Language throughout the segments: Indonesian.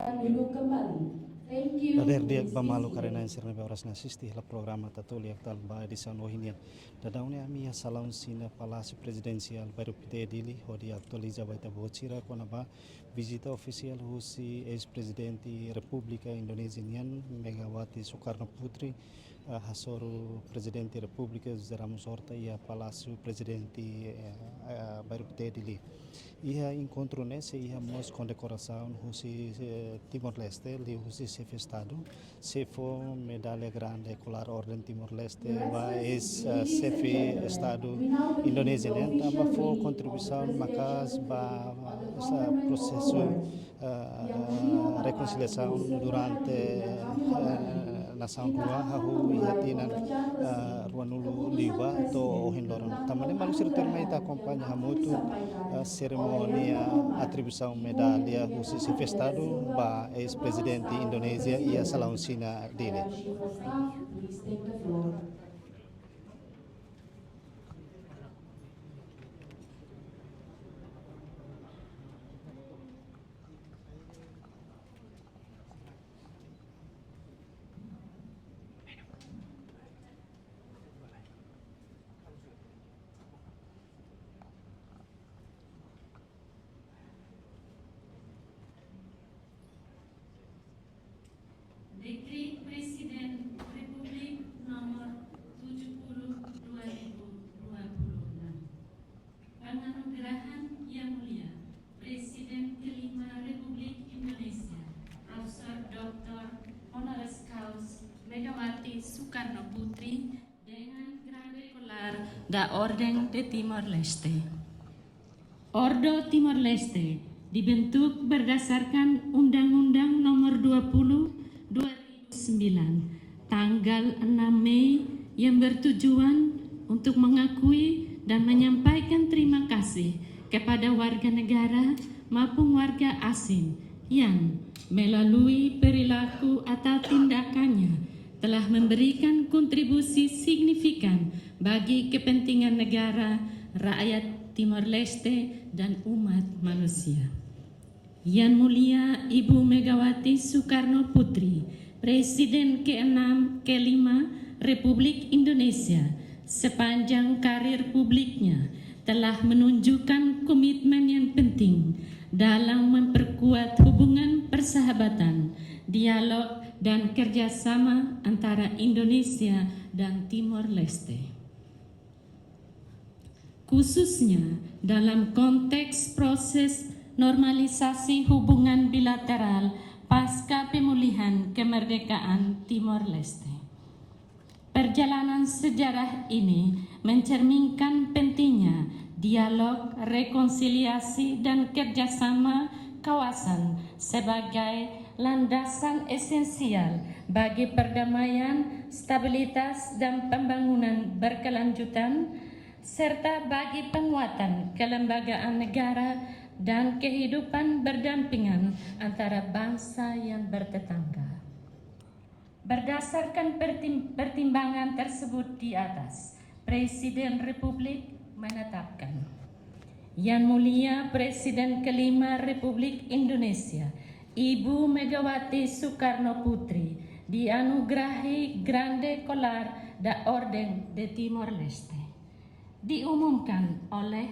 Duduk kembali. Thank you. Dader dia bamalu karena sirna be oras nasisti la programa tatuli aktal ba edisan ohinian. Dadaune ami salon sina Palácio Presidencial baru pite dili hodi aktualiza baita bocira kona ba visita official husi ex-presidente Republika Indonesia nian Megawati Soekarno Putri hasoru Presidente Republika José Ramos Horta ia Palácio Presidente baru pite dili. Ia encontro nesse ia mos condecoração husi Timor-Leste li husi chefe estado se for medalha grande colar ordem Timor-Leste va es chefe estado Indonesia tambah for contribuição makas ba processo reconciliação durante nação rua hahu ihatinan ruanulu liwa to ohindoron tamane malu sirterma ita acompanha hamutu ceremonia atribuição medalha husi chefe estado ba ex-presidente Indonesia ia salausina dele. Dekret Presiden Republik Nomor 70/2026. Penganugerahan Yang Mulia Presiden kelima Republik Indonesia Profesor Dr. Honoris Causa Megawati Soekarno Putri dengan Grande Colar da Orden de Timor-Leste. Ordo Timor-Leste dibentuk berdasarkan Undang-Undang Nomor 20/2009 tanggal 6 Mei yang bertujuan untuk mengakui dan menyampaikan terima kasih kepada warga negara maupun warga asing yang melalui perilaku atau tindakannya telah memberikan kontribusi signifikan bagi kepentingan negara, rakyat Timor-Leste dan umat manusia. Yang Mulia Ibu Megawati Soekarno Putri, Presiden ke-6 Republik Indonesia, sepanjang karir publiknya telah menunjukkan komitmen yang penting dalam memperkuat hubungan persahabatan, dialog, dan kerjasama antara Indonesia dan Timor-Leste. Khususnya dalam konteks proses normalisasi hubungan bilateral pasca pemulihan kemerdekaan Timor-Leste. Perjalanan sejarah ini mencerminkan pentingnya dialog, rekonsiliasi, dan kerjasama kawasan sebagai landasan esensial bagi perdamaian, stabilitas, dan pembangunan berkelanjutan, serta bagi penguatan kelembagaan negara dan kehidupan berdampingan antara bangsa yang bertetangga. Berdasarkan pertimbangan tersebut di atas, Presiden Republik menetapkan Yang Mulia Presiden kelima Republik Indonesia, Ibu Megawati Soekarno Putri, dianugerahi Grande Colar da Orden de Timor-Leste. Diumumkan oleh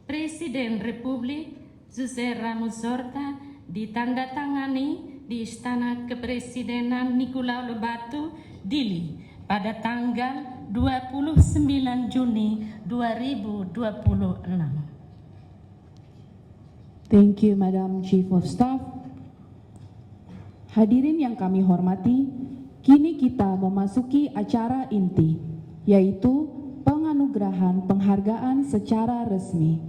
Presiden Republik José Ramos Horta, ditandatangani di Istana Kepresidenan Nicolau Lobato, Dili pada tanggal 29 Juni 2026. Thank you, Madam Chief of Staff. Hadirin yang kami hormati, kini kita memasuki acara inti, yaitu penganugerahan penghargaan secara resmi.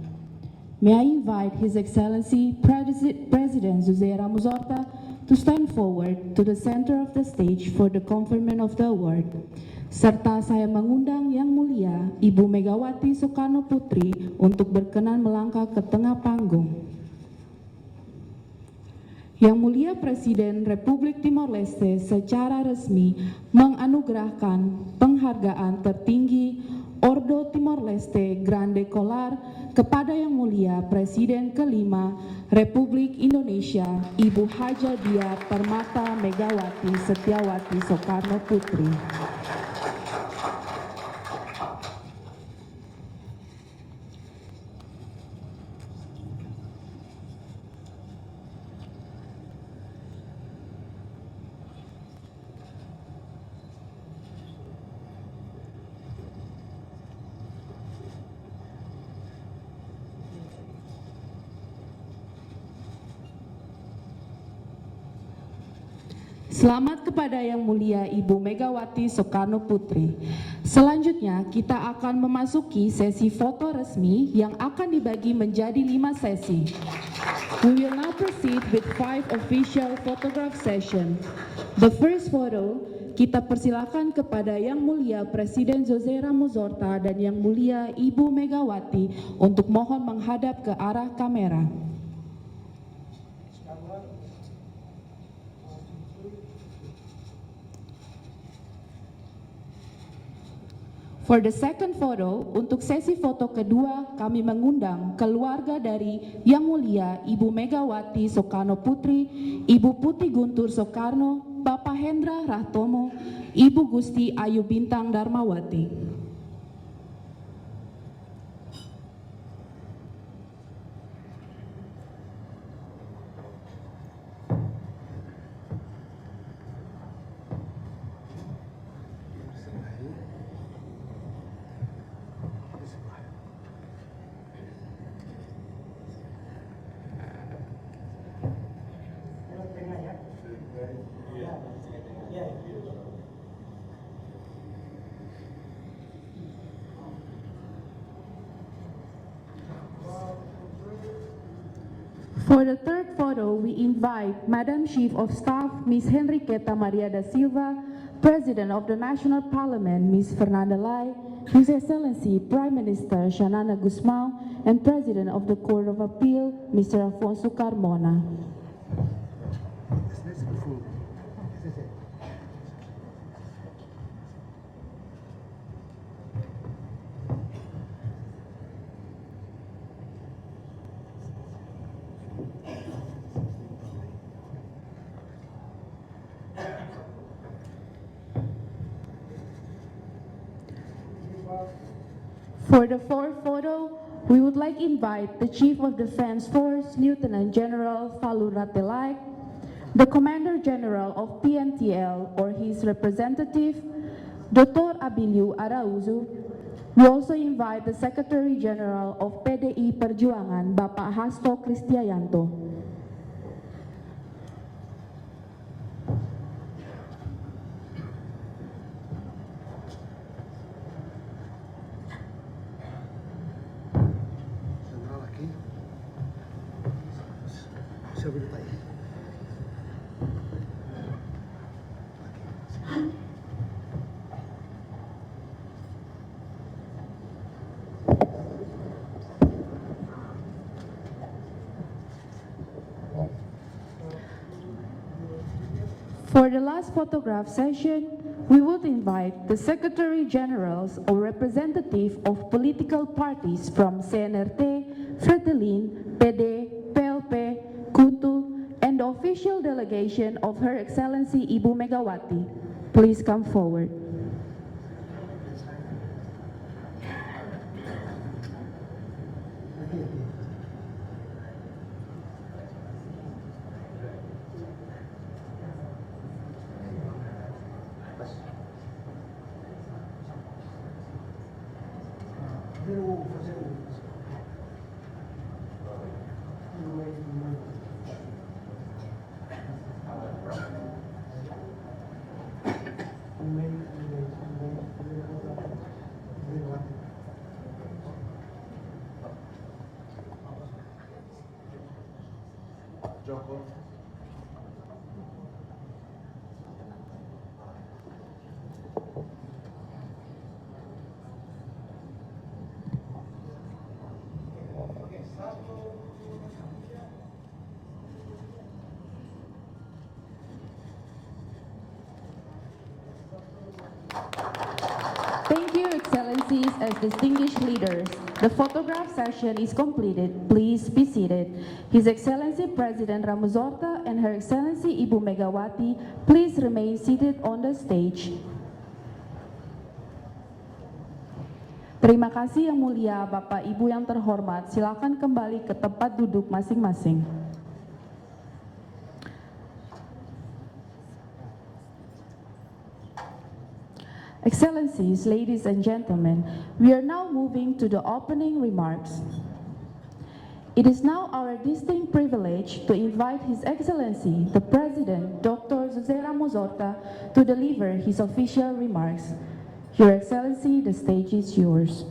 May I invite His Excellency President José Ramos Horta to stand forward to the center of the stage for the conferment of the award. Serta saya mengundang Yang Mulia Ibu Megawati Soekarno Putri untuk berkenan melangkah ke tengah panggung. Yang Mulia Presiden Republik Timor-Leste secara resmi menganugerahkan penghargaan tertinggi Ordo Timor-Leste Grande Colar kepada Yang Mulia Presiden kelima Republik Indonesia, Ibu Haja Dia Permata Megawati Setiawati Soekarno Putri. Selamat kepada Yang Mulia Ibu Megawati Soekarno Putri. Selanjutnya kita akan memasuki sesi foto resmi yang akan dibagi menjadi 5 sesi. We will now proceed with 5 official photograph session. The first photo, kita persilakan kepada Yang Mulia Presiden Jose Ramos Horta dan Yang Mulia Ibu Megawati untuk mohon menghadap ke arah kamera. For the second photo, untuk sesi foto kedua, kami mengundang keluarga dari Yang Mulia Ibu Megawati Soekarno Putri, Ibu Putih Guntur Soekarno, Bapak Hendra Rahtomo, Ibu Gusti Ayu Bintang Darmawati. For the third photo, we invite Madam Chief of Staff, Ms. Henriqueta Maria da Silva, President of the National Parliament, Ms. Fernanda Lai, His Excellency Prime Minister Xanana Gusmão, and President of the Court of Appeal, Mr. Afonso Carmona. For the fourth photo, we would like to invite the Chief of Defense Force, Lieutenant General Falu Ratelai, the Commander General of PNTL or his representative, Dr. Abiliu Arauzo. We also invite the Secretary General of PDI Perjuangan, Bapak Hasto Kristiayanto. For the last photograph session, we would invite the Secretary Generals or representative of political parties from CNRT, Fretilin, PD, PLP, KUTU, and the official delegation of Her Excellency Ibu Megawati. Please come forward. Thank you. you, Your Excellencies, as distinguished leaders. The photograph session is completed. Please be seated. His Excellency President Ramos Horta and Her Excellency Ibu Megawati, please remain seated on the stage. Terima kasih Yang Mulia, Bapak Ibu yang terhormat, silakan kembali ke tempat duduk masing-masing. Excellencies, ladies and gentlemen, we are now moving to the opening remarks. It is now our distinct privilege to invite His Excellency, the President, Dr. Jose Ramos Horta, to deliver his official remarks. Your Excellency, the stage is yours.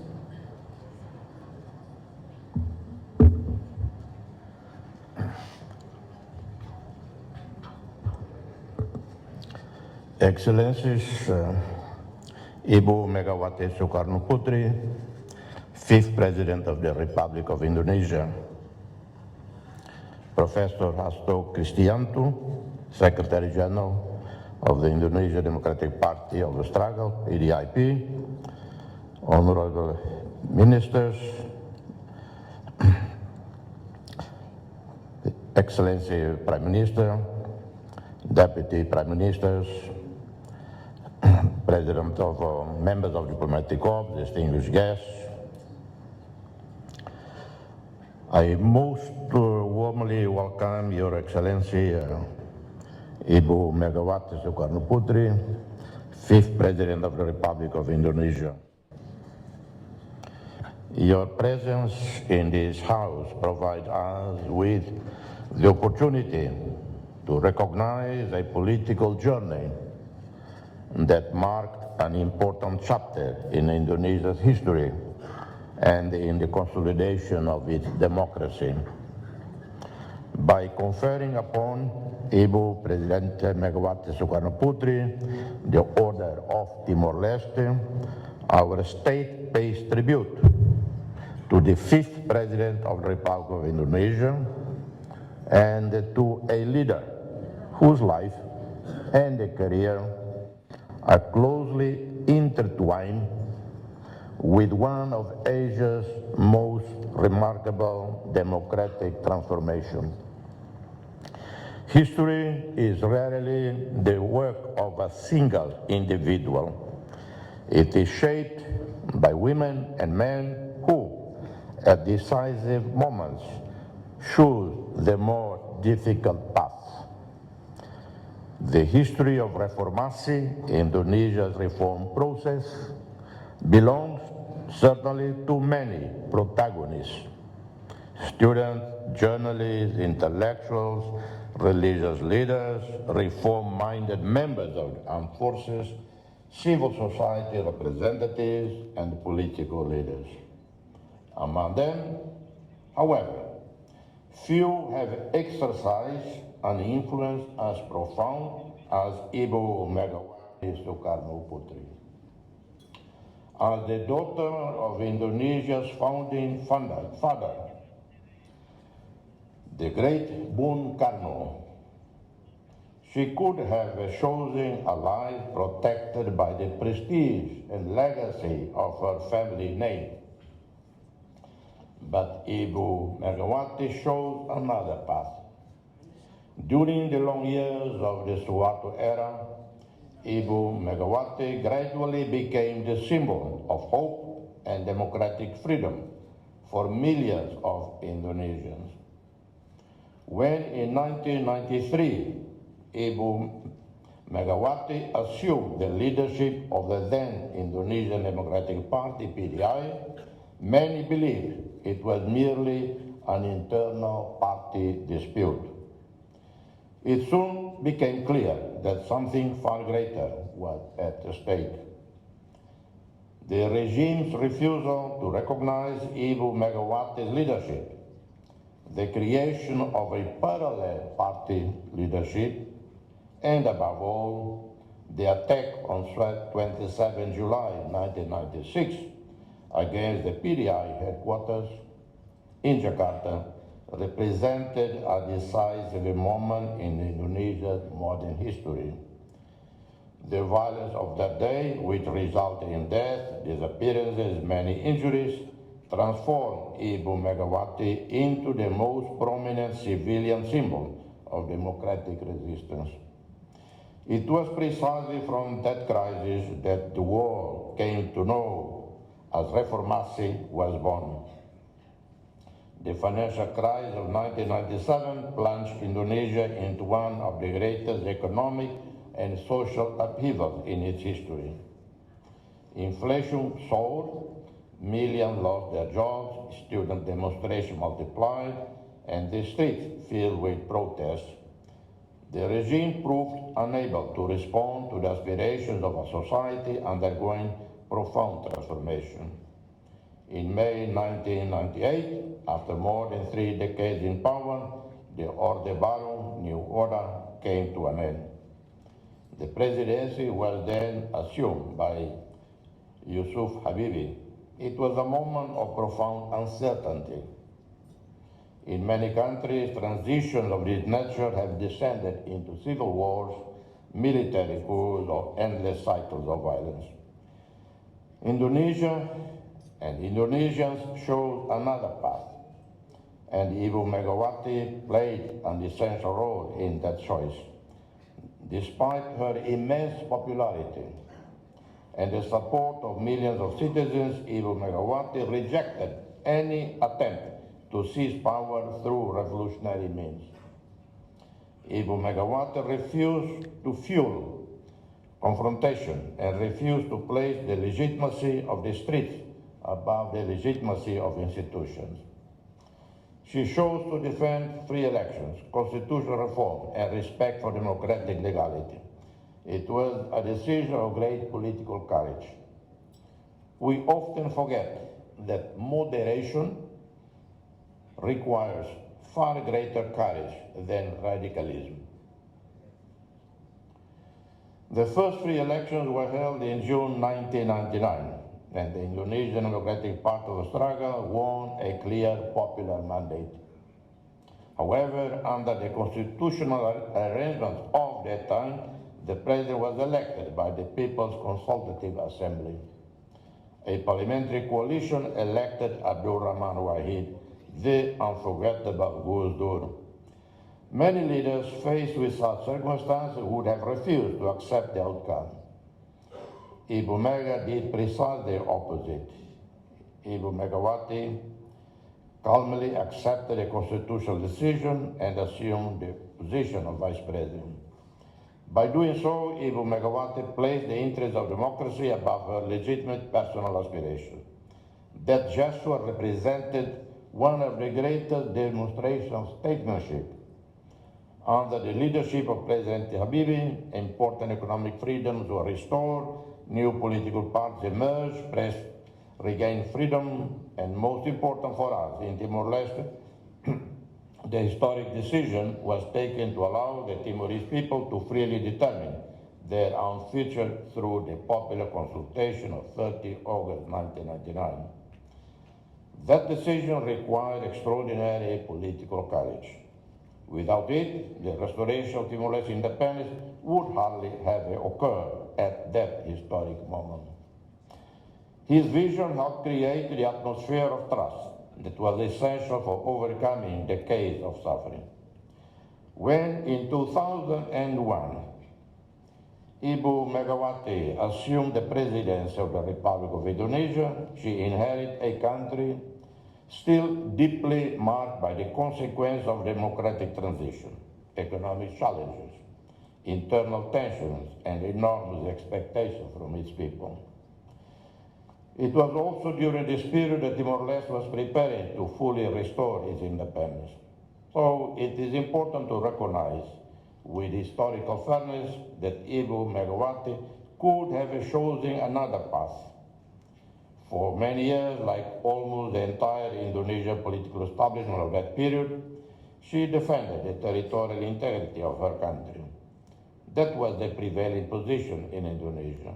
Excellencies, Ibu Megawati Soekarno Putri, 5th President of the Republic of Indonesia, Professor Hasto Kristianto, Secretary General of the Indonesia Democratic Party of the Struggle, ADIP, Honorable Ministers, Excellency Prime Minister, Deputy Prime Ministers, President of members of diplomatic corps, distinguished guests, I most warmly welcome Your Excellency Ibu Megawati Soekarno Putri, 5th President of the Republic of Indonesia. Your presence in this House provides us with the opportunity to recognize a political journey that marked an important chapter in Indonesia's history and in the consolidation of its democracy. By conferring upon Ibu Presidente Megawati Soekarno Putri the Order of Timor-Leste, our state pays tribute to the 5th President of the Republic of Indonesia and to a leader whose life and career are closely intertwined with one of Asia's most remarkable democratic transformations. History is rarely the work of a single individual. It is shaped by women and men who, at decisive moments, choose the more difficult path. The history of Reformasi, Indonesia's reform process, belongs certainly to many protagonists: students, journalists, intellectuals, religious leaders, reform-minded members of the armed forces, civil society representatives, and political leaders. Among them, however, few have exercised an influence as profound as Ibu Megawati Soekarno Putri. As the daughter of Indonesia's founding father, the great Bung Karno, she could have chosen a life protected by the prestige and legacy of her family name. But Ibu Megawati chose another path. During the long years of the Suharto era, Ibu Megawati gradually became the symbol of hope and democratic freedom for millions of Indonesians. When in 1993, Ibu Megawati assumed the leadership of the then Indonesian Democratic Party, PDI, many believed it was merely an internal party dispute. It soon became clear that something far greater was at stake. The regime's refusal to recognize Ibu Megawati's leadership, the creation of a parallel party leadership, and above all, the attack on 27 July 1996 against the PDI headquarters in Jakarta represented a decisive moment in Indonesia's modern history. The violence of that day, which resulted in death, disappearances, many injuries, transformed Ibu Megawati into the most prominent civilian symbol of democratic resistance. It was precisely from that crisis that the world came to know as Reformasi was born. The financial crisis of 1997 plunged Indonesia into one of the greatest economic and social upheavals in its history. Inflation soared, millions lost their jobs, student demonstrations multiplied, and the streets filled with protests. The regime proved unable to respond to the aspirations of a society undergoing profound transformation. In May 1998, after more than 3 decades in power, the Orde Baru, New Order, came to an end. The presidency was then assumed by Yusuf Habibie. It was a moment of profound uncertainty. In many countries, transitions of this nature have descended into civil wars, military coups, or endless cycles of violence. Indonesia and Indonesians chose another path, and Ibu Megawati played an essential role in that choice. Despite her immense popularity and the support of millions of citizens, Ibu Megawati rejected any attempt to seize power through revolutionary means. Ibu Megawati refused to fuel confrontation and refused to place the legitimacy of the streets above the legitimacy of institutions. She chose to defend free elections, constitutional reform, and respect for democratic legality. It was a decision of great political courage. We often forget that moderation requires far greater courage than radicalism. The first free elections were held in June 1999, and the Indonesian Democratic Party of the struggle won a clear popular mandate. However, under the constitutional arrangements of that time, the president was elected by the People's Consultative Assembly. A parliamentary coalition elected Abdul Rahman Wahid, the unforgettable Gus Dur. Many leaders faced with such circumstances would have refused to accept the outcome. Ibu Mega did precisely the opposite. Ibu Megawati calmly accepted a constitutional decision and assumed the position of vice president. By doing so, Ibu Megawati placed the interests of democracy above her legitimate personal aspirations. That gesture represented one of the greatest demonstrations of statesmanship. Under the leadership of President Habibie, important economic freedoms were restored, new political parties emerged, press regained freedom, and most important for us, in Timor-Leste, the historic decision was taken to allow the Timorese people to freely determine their own future through the popular consultation of 30 August 1999. That decision required extraordinary political courage. Without it, the restoration of Timor-Leste independence would hardly have occurred at that historic moment. His vision helped create the atmosphere of trust that was essential for overcoming decades of suffering. When in 2001, Ibu Megawati assumed the presidency of the Republic of Indonesia, she inherited a country still deeply marked by the consequence of democratic transition, economic challenges, internal tensions, and enormous expectations from its people. It was also during this period that Timor-Leste was preparing to fully restore its independence. So it is important to recognize with historical fairness that Ibu Megawati could have chosen another path. For many years, like almost the entire Indonesian political establishment of that period, she defended the territorial integrity of her country. That was the prevailing position in Indonesia.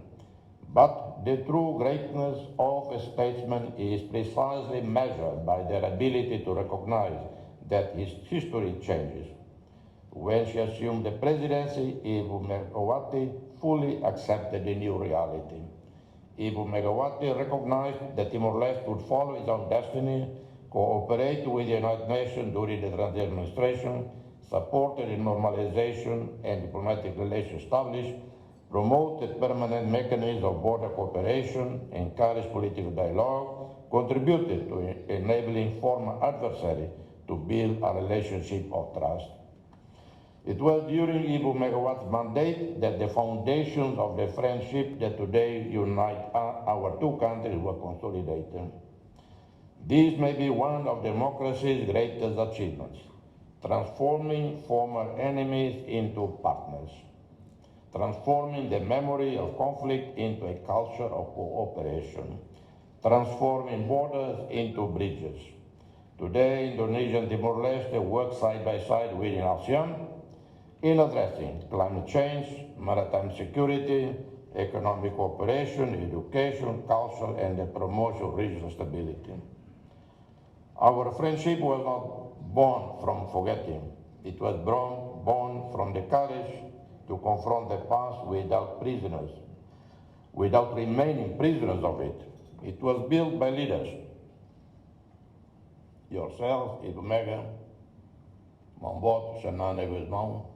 But the true greatness of a statesman is precisely measured by their ability to recognize that his history changes. When she assumed the presidency, Ibu Megawati fully accepted the new reality. Ibu Megawati recognized that Timor-Leste would follow its own destiny, cooperate with the United Nations during the Trump administration, supported the normalization and diplomatic relations established, promoted permanent mechanisms of border cooperation, encouraged political dialogue, contributed to enabling former adversaries to build a relationship of trust. It was during Ibu Megawati's mandate that the foundations of the friendship that today unite our two countries were consolidated. This may be one of democracy's greatest achievements, transforming former enemies into partners, transforming the memory of conflict into a culture of cooperation, transforming borders into bridges. Today, Indonesia and Timor-Leste work side by side within ASEAN in addressing climate change, maritime security, economic cooperation, education, culture, and the promotion of regional stability. Our friendship was not born from forgetting. It was born from the courage to confront the past without remaining prisoners of it. It was built by leaders. Yourself, Ibu Mega, Mambot Shanana Guzmão.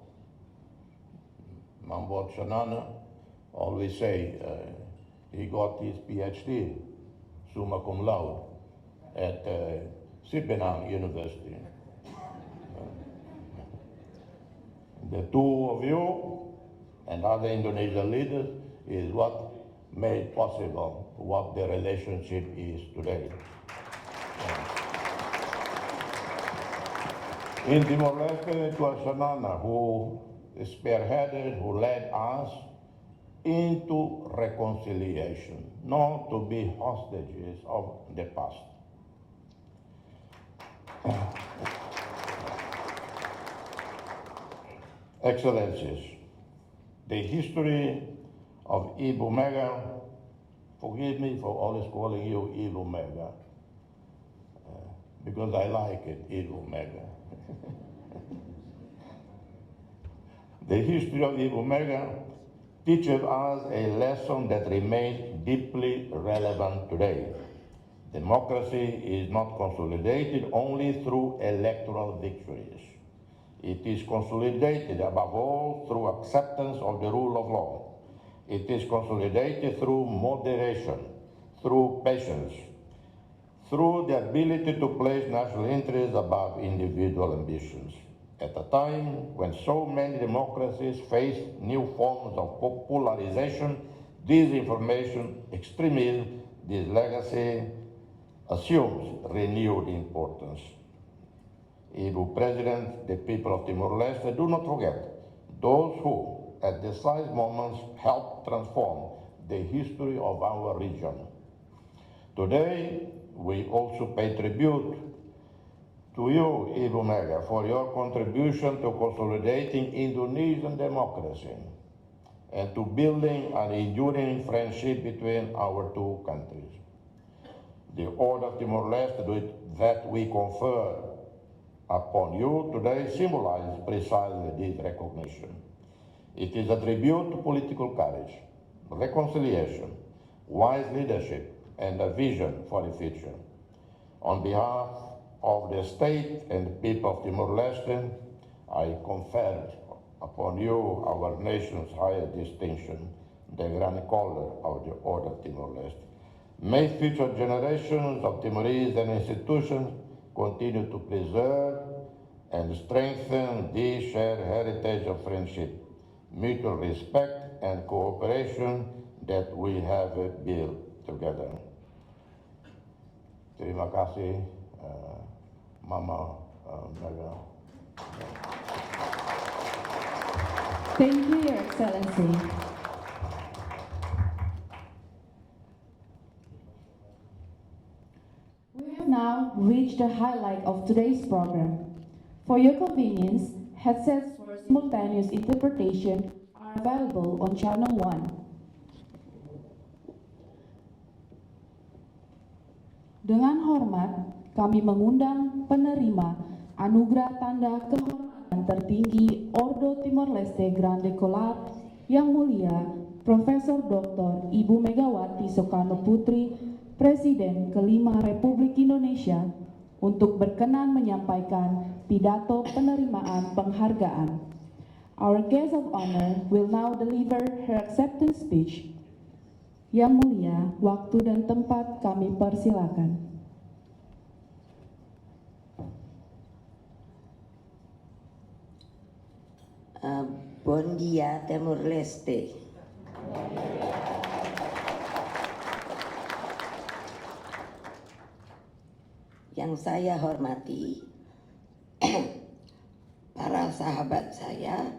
Mambot Shanana always say he got his PhD, summa cum laude, at Sippenham University. The two of you and other Indonesian leaders is what made possible what the relationship is today. In Timor-Leste, it was Shanana who spearheaded, who led us into reconciliation, not to be hostages of the past. Excellencies, the history of Ibu Mega, forgive me for always calling you Ibu Mega, because I like it, Ibu Mega. The history of Ibu Mega teaches us a lesson that remains deeply relevant today. Democracy is not consolidated only through electoral victories. It is consolidated above all through acceptance of the rule of law. It is consolidated through moderation, through patience, through the ability to place national interests above individual ambitions. At a time when so many democracies face new forms of polarization, disinformation, extremism, this legacy assumes renewed importance. Ibu President, the people of Timor-Leste, do not forget those who, at decisive moments, helped transform the history of our region. Today, we also pay tribute to you, Ibu Mega, for your contribution to consolidating Indonesian democracy and to building an enduring friendship between our two countries. The Order of Timor-Leste that we confer upon you today symbolizes precisely this recognition. It is a tribute to political courage, reconciliation, wise leadership, and a vision for the future. On behalf of the state and the people of Timor-Leste, I confer upon you our nation's highest distinction, the Grand Collar of the Order of Timor-Leste. May future generations of Timorese and institutions continue to preserve and strengthen this shared heritage of friendship, mutual respect, and cooperation that we have built together. Terima kasih, Mama Mega. Thank you, Your Excellency. We have now reached the highlight of today's program. For your convenience, headsets for simultaneous interpretation are available on Channel 1. Dengan hormat, kami mengundang penerima Anugerah Tanda Kehormatan tertinggi Ordo Timor Leste Grande Kolar, Yang Mulia Profesor Dr. Ibu Megawati Soekarno Putri, Presiden kelima Republik Indonesia, untuk berkenan menyampaikan pidato penerimaan penghargaan. Our guest of honor will now deliver her acceptance speech. Yang Mulia, waktu dan tempat kami persilakan. Bon dia Timor Leste. Yang saya hormati, para sahabat saya,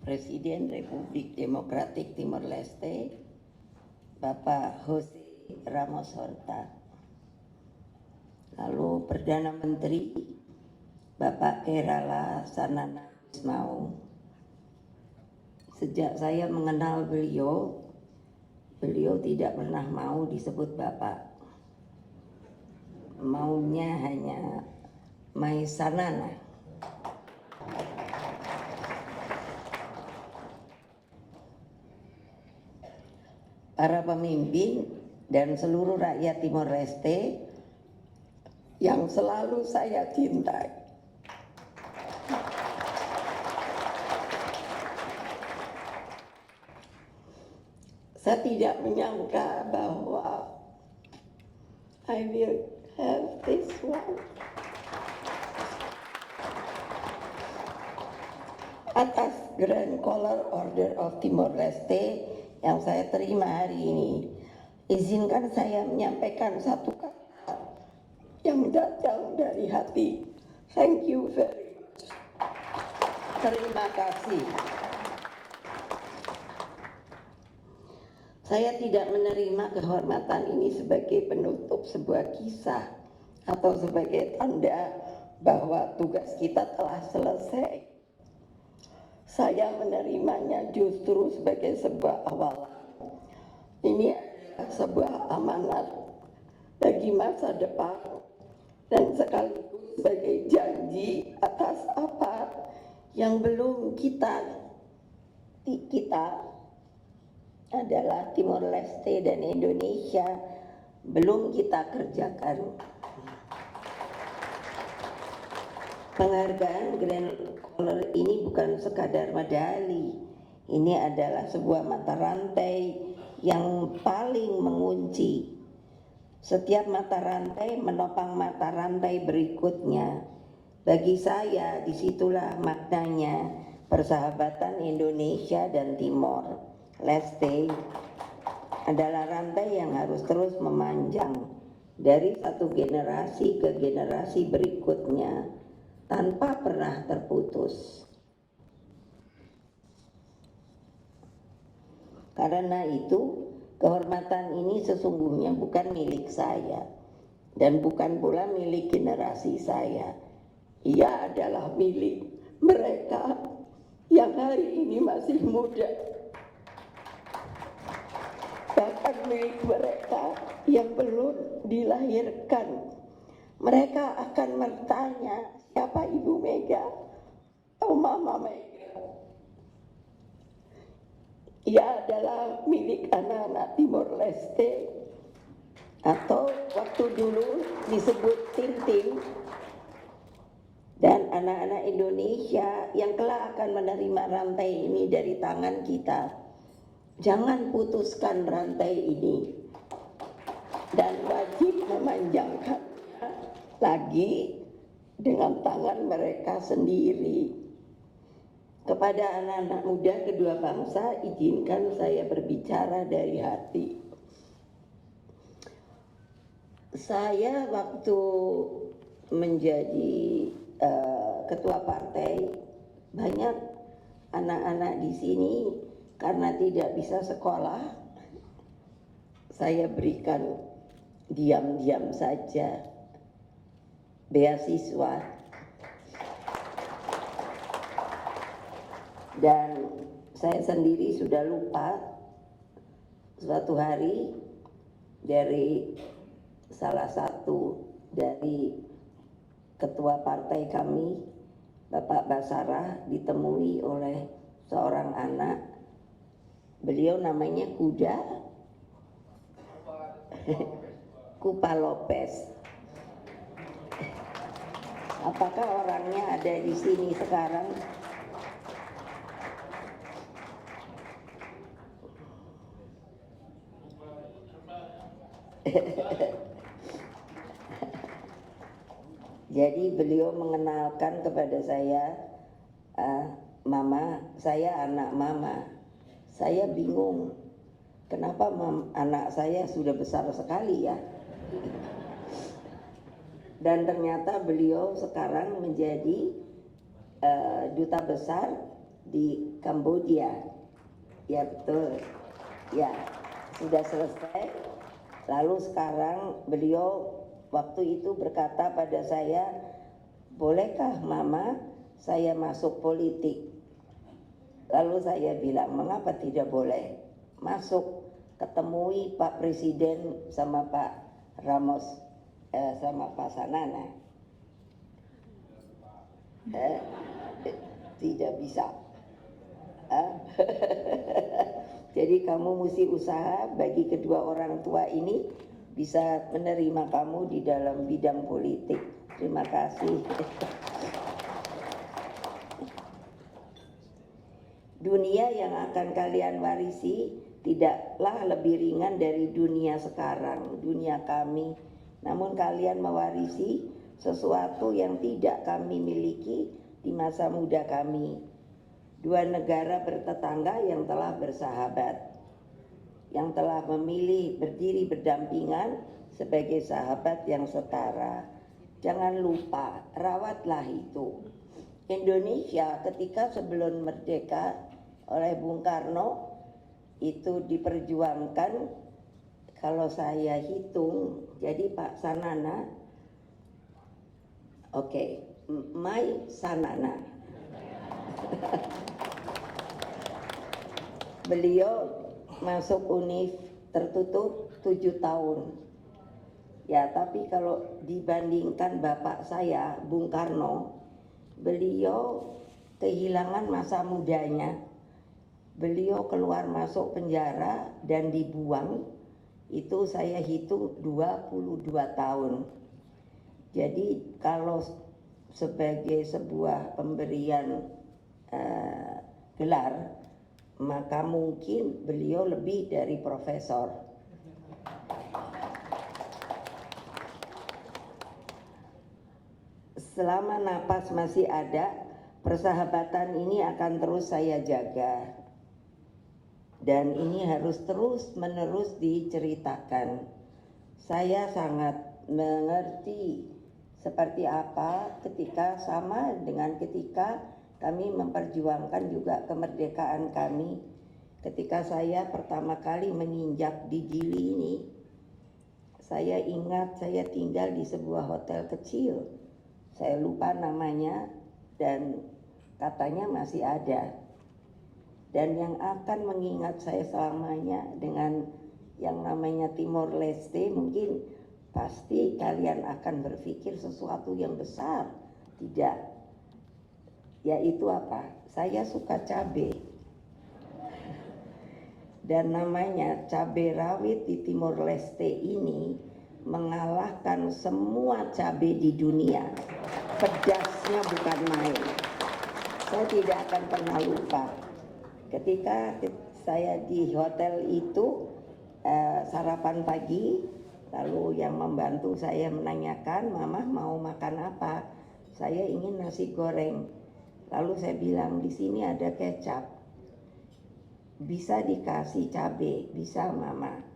Presiden Republik Demokratik Timor Leste, Bapak Jose Ramos Horta, lalu Perdana Menteri Bapak Kerala Sanana Ismau. Sejak saya mengenal beliau tidak pernah mau disebut Bapak. Maunya hanya Mai Sanana. Para pemimpin dan seluruh rakyat Timor Leste yang selalu saya cintai. Saya tidak menyangka bahwa I will have this one. Atas Grand Collar Order of Timor Leste yang saya terima hari ini, izinkan saya menyampaikan satu kata yang datang dari hati. Thank you very much. Terima kasih. Saya tidak menerima kehormatan ini sebagai penutup sebuah kisah atau sebagai tanda bahwa tugas kita telah selesai. Saya menerimanya justru sebagai sebuah awalan. Ini adalah sebuah amanat bagi masa depan dan sekaligus sebagai janji atas apa yang belum kita adalah Timor Leste dan Indonesia belum kita kerjakan. Penghargaan Grand Collar ini bukan sekadar medali. Ini adalah sebuah mata rantai yang paling mengunci. Setiap mata rantai menopang mata rantai berikutnya. Bagi saya disitulah maknanya persahabatan Indonesia dan Timor Leste adalah rantai yang harus terus memanjang dari satu generasi ke generasi berikutnya tanpa pernah terputus. Karena itu, kehormatan ini sesungguhnya bukan milik saya dan bukan pula milik generasi saya. Ia adalah milik mereka yang hari ini masih muda. Bahkan milik mereka yang belum dilahirkan. Mereka akan bertanya, siapa Ibu Mega atau Mama Mega? Ia adalah milik anak-anak Timor Leste atau waktu dulu disebut Tintin, dan anak-anak Indonesia yang kelak akan menerima rantai ini dari tangan kita. Jangan putuskan rantai ini dan wajib memanjangkannya lagi dengan tangan mereka sendiri. Kepada anak-anak muda kedua bangsa, izinkan saya berbicara dari hati. Saya waktu menjadi ketua partai, banyak anak-anak di sini karena tidak bisa sekolah, saya berikan diam-diam saja beasiswa. Dan saya sendiri sudah lupa, suatu hari dari salah satu dari ketua partai kami Bapak Basarah ditemui oleh seorang anak. Beliau namanya Kuda Kupa Lopez. Apakah orangnya ada di sini sekarang? Jadi beliau mengenalkan kepada saya, Mama, saya anak Mama. Saya bingung, kenapa anak saya sudah besar sekali ya? Dan ternyata beliau sekarang menjadi duta besar di Kamboja. Ya betul, ya sudah selesai. Lalu sekarang beliau waktu itu berkata pada saya, bolehkah Mama saya masuk politik? Lalu saya bilang, mengapa tidak boleh? Masuk, ketemui Pak Presiden sama Pak Ramos, sama Pak Sanana. Tidak bisa. Jadi kamu mesti usaha bagi kedua orang tua ini bisa menerima kamu di dalam bidang politik. Terima kasih. Dunia yang akan kalian warisi tidaklah lebih ringan dari dunia sekarang, dunia kami. Namun kalian mewarisi sesuatu yang tidak kami miliki di masa muda kami. Dua negara bertetangga yang telah bersahabat, yang telah memilih berdiri berdampingan sebagai sahabat yang setara. Jangan lupa, rawatlah itu. Indonesia ketika sebelum merdeka oleh Bung Karno itu diperjuangkan, kalau saya hitung, jadi Pak Sanana, My Sanana, beliau masuk univ tertutup 7 tahun. Ya, tapi kalau dibandingkan bapak saya, Bung Karno, beliau kehilangan masa mudanya. Beliau keluar masuk penjara dan dibuang, itu saya hitung 22 tahun. Jadi kalau sebagai sebuah pemberian gelar, maka mungkin beliau lebih dari profesor. Selama napas masih ada, persahabatan ini akan terus saya jaga. Dan ini harus terus-menerus diceritakan. Saya sangat mengerti seperti apa ketika sama dengan ketika kami memperjuangkan juga kemerdekaan kami. Ketika saya pertama kali menginjak di Dili ini, saya ingat saya tinggal di sebuah hotel kecil. Saya lupa namanya dan katanya masih ada. Dan yang akan mengingat saya selamanya dengan yang namanya Timor Leste, mungkin pasti kalian akan berpikir sesuatu yang besar. Tidak. Yaitu apa? Saya suka cabai. Dan namanya cabai rawit di Timor Leste ini mengalahkan semua cabai di dunia. Pedasnya bukan main. Saya tidak akan pernah lupa. Ketika saya di hotel itu sarapan pagi, lalu yang membantu saya menanyakan, Mama mau makan apa? Saya ingin nasi goreng. Lalu saya bilang, di sini ada kecap. Bisa dikasih cabai? Bisa Mama.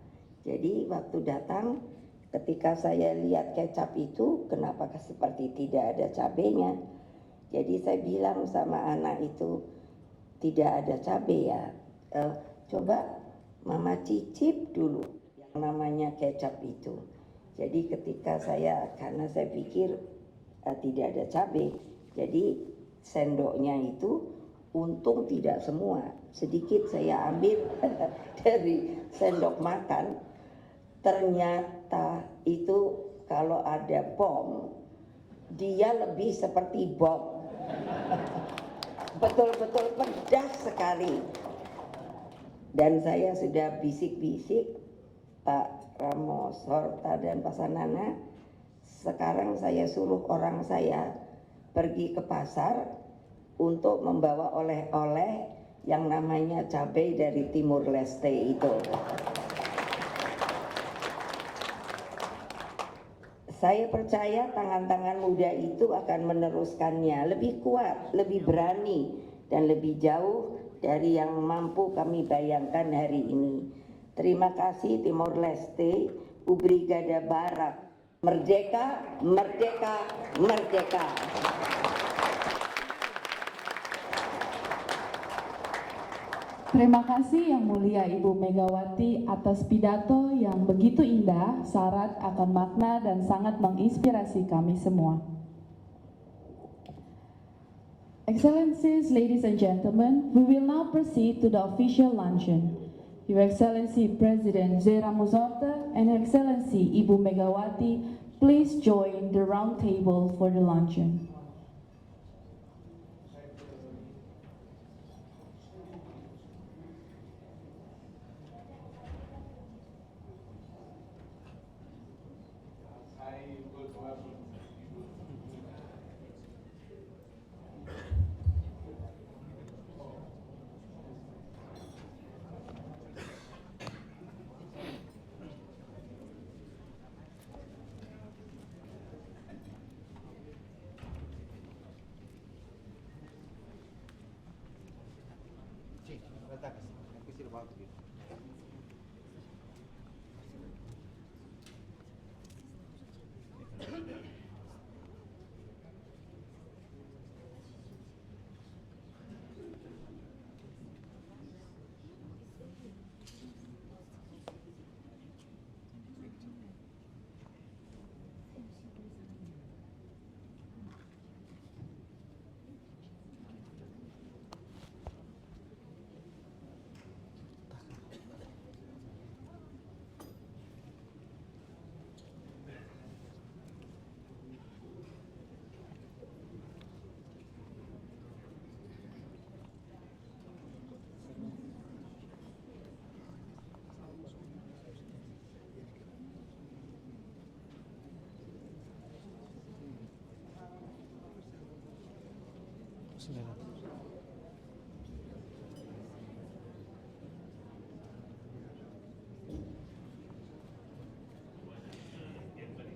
Jadi waktu datang, ketika saya lihat kecap itu, kenapa seperti tidak ada cabainya? Jadi saya bilang sama anak itu, tidak ada cabai ya, coba Mama cicip dulu yang namanya kecap itu. Jadi ketika karena saya pikir tidak ada cabai, jadi sendoknya itu untung tidak semua, sedikit saya ambil dari sendok makan. Ternyata itu kalau ada bom, dia lebih seperti bom. betul-betul pedas sekali. Dan saya sudah bisik-bisik Pak Ramos Horta dan Pak Sanana, sekarang saya suruh orang saya pergi ke pasar untuk membawa oleh-oleh yang namanya cabai dari Timur Leste itu. Saya percaya tangan-tangan muda itu akan meneruskannya lebih kuat, lebih berani, dan lebih jauh dari yang mampu kami bayangkan hari ini. Terima kasih Timor Leste, Brigada Barat. Merdeka, merdeka, merdeka. Terima kasih Yang Mulia Ibu Megawati atas pidato yang begitu indah, syarat akan makna dan sangat menginspirasi kami semua. Excellencies, ladies and gentlemen, we will now proceed to the official luncheon. Your Excellency President J. Ramos Horta and Her Excellency Ibu Megawati, please join the round table for the luncheon.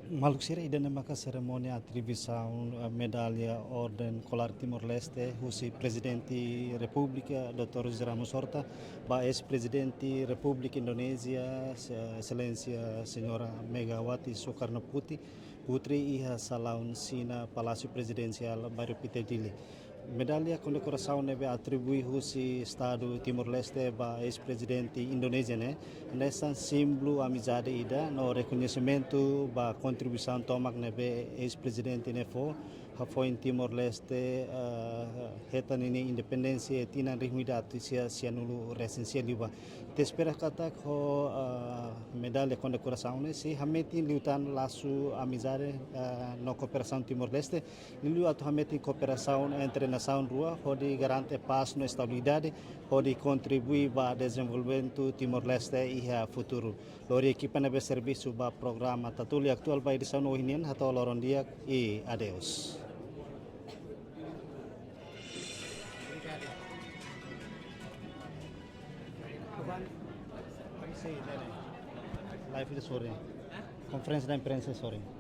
Maluk sira ida maka seremoni atribuição medalha Orden Colar Timor-Leste husi Presidente República Dr. José Ramos Horta, ba ex-Presidente República Indonesia Excelência Senhora Megawati Soekarno Putri iha salaun sina Palácio Presidencial Bairro Pitedili. Medalha condecoração nebe atribui husi Estado Timor-Leste ba ex-presidente Indonesia nessa símbolo amizade ida no reconhecimento ba contribuição tomak nebe ex-presidente nefo foi em Timor-Leste hetan ini independência tina rihmidatu sia nulu resensia liba te espera kata ko medalha condecoração ne si hameti liutan laço amizade no cooperação Timor-Leste liu atu hameti cooperação entre nação rua pode garante paz no estabilidade pode contribuir para desenvolvimento Timor-Leste e a futuro lori equipa nebe serviço ba programa tatuli aktual ba edição no hinian atau loron dia e adeus. Live di sore, conferenza da imprensa sore.